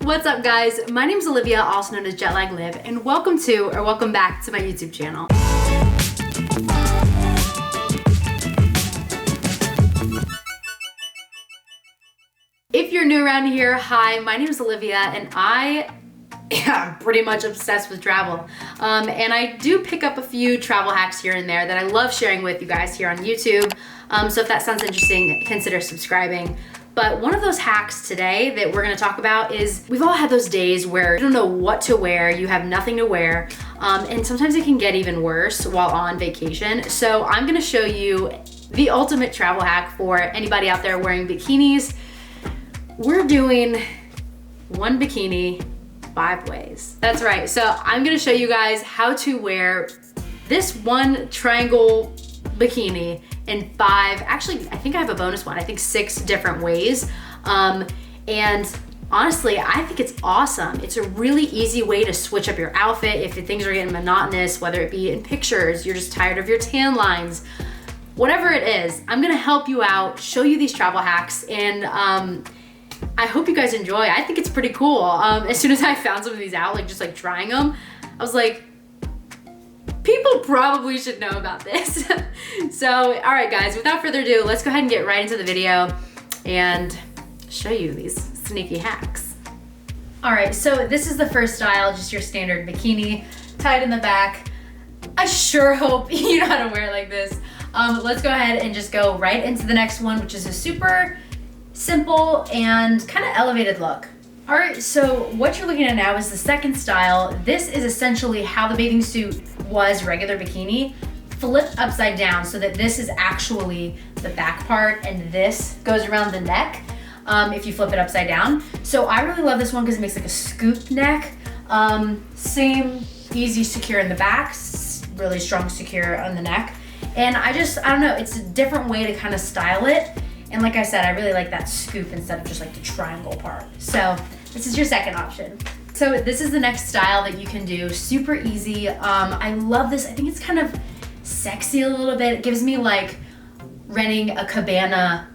What's up guys? My name is Olivia, also known as Jetlag Liv, and welcome back to my YouTube channel. If you're new around here, hi, my name is Olivia and I'm pretty much obsessed with travel. And I do pick up a few travel hacks here and there that I love sharing with you guys here on YouTube. So if that sounds interesting, consider subscribing. But one of those hacks today that we're gonna talk about is we've all had those days where you don't know what to wear, you have nothing to wear, and sometimes it can get even worse while on vacation. So I'm gonna show you the ultimate travel hack for anybody out there wearing bikinis. We're doing one bikini 5 ways. That's right. So I'm gonna show you guys how to wear this one triangle bikini in 5, actually, I think I have a bonus one, I think 6 different ways. And honestly, I think it's awesome. It's a really easy way to switch up your outfit if things are getting monotonous, whether it be in pictures, you're just tired of your tan lines, whatever it is. I'm gonna help you out, show you these travel hacks, and I hope you guys enjoy. I think it's pretty cool. As soon as I found some of these out, just trying them, I was like, people probably should know about this. So, all right guys, without further ado, let's go ahead and get right into the video and show you these sneaky hacks. All right, so this is the first style, just your standard bikini, tied in the back. I sure hope you know how to wear it like this. Let's go ahead and just go right into the next one, which is a super simple and kind of elevated look. All right, so what you're looking at now is the second style. This is essentially how the bathing suit was regular bikini, flipped upside down so that this is actually the back part and this goes around the neck if you flip it upside down. So I really love this one because it makes like a scoop neck. Same, easy, secure in the back, really strong, secure on the neck. And I don't know, it's a different way to kind of style it. And like I said, I really like that scoop instead of just like the triangle part. So this is your second option. So this is the next style that you can do, super easy. I love this. I think it's kind of sexy a little bit. It gives me like renting a cabana,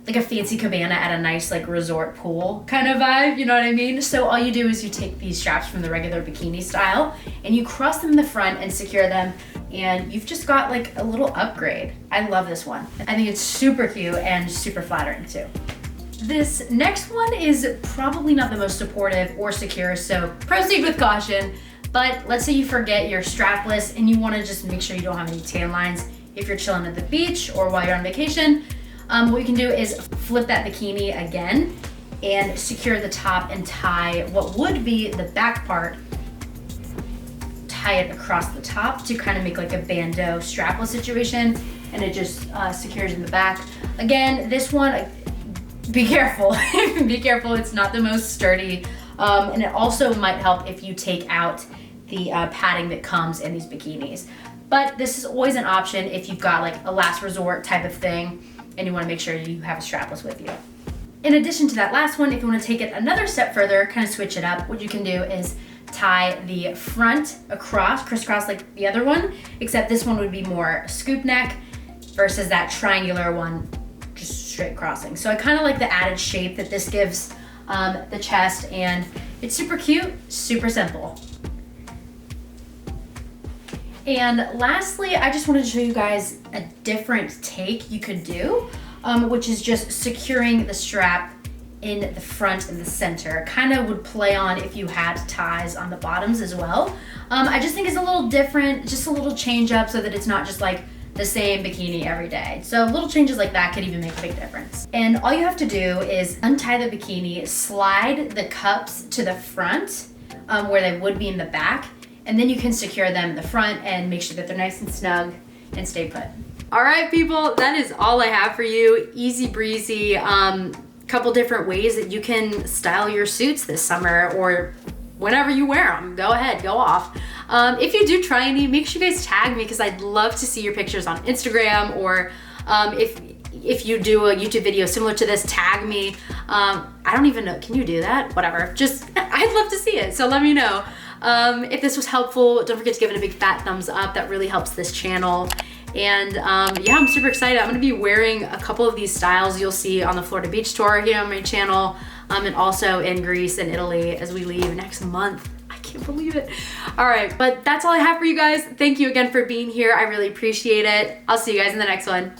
like a fancy cabana at a nice like resort pool kind of vibe, you know what I mean? So all you do is you take these straps from the regular bikini style and you cross them in the front and secure them, and you've just got like a little upgrade. I love this one. I think it's super cute and super flattering too. This next one is probably not the most supportive or secure, so proceed with caution. But let's say you forget your strapless and you want to just make sure you don't have any tan lines if you're chilling at the beach or while you're on vacation. What you can do is flip that bikini again and secure the top and tie what would be the back part, tie it across the top to kind of make like a bandeau strapless situation, and it just secures in the back. Again, this one, be careful. Be careful, it's not the most sturdy. And it also might help if you take out the padding that comes in these bikinis. But this is always an option if you've got like a last resort type of thing and you want to make sure you have a strapless with you. In addition to that last one, if you want to take it another step further, kind of switch it up, what you can do is tie the front across, crisscross like the other one, except this one would be more scoop neck versus that triangular one, just straight crossing. So I kind of like the added shape that this gives the chest, and it's super cute, super simple. And lastly, I just wanted to show you guys a different take you could do, which is just securing the strap in the front and the center. Kind of would play on if you had ties on the bottoms as well. I just think it's a little different, just a little change up so that it's not just like the same bikini every day. So little changes like that could even make a big difference. And all you have to do is untie the bikini, slide the cups to the front where they would be in the back, and then you can secure them in the front and make sure that they're nice and snug and stay put. All right, people, that is all I have for you. Easy breezy, couple different ways that you can style your suits this summer or whenever you wear them. Go ahead, go off. If you do try any, make sure you guys tag me because I'd love to see your pictures on Instagram, or if you do a YouTube video similar to this, tag me. I don't even know, can you do that? Whatever, just, I'd love to see it, so let me know. If this was helpful, don't forget to give it a big fat thumbs up. That really helps this channel. And yeah, I'm super excited. I'm gonna be wearing a couple of these styles you'll see on the Florida Beach tour here on my channel. and also in Greece and Italy as we leave next month. I can't believe it. All right, but that's all I have for you guys. Thank you again for being here. I really appreciate it. I'll see you guys in the next one.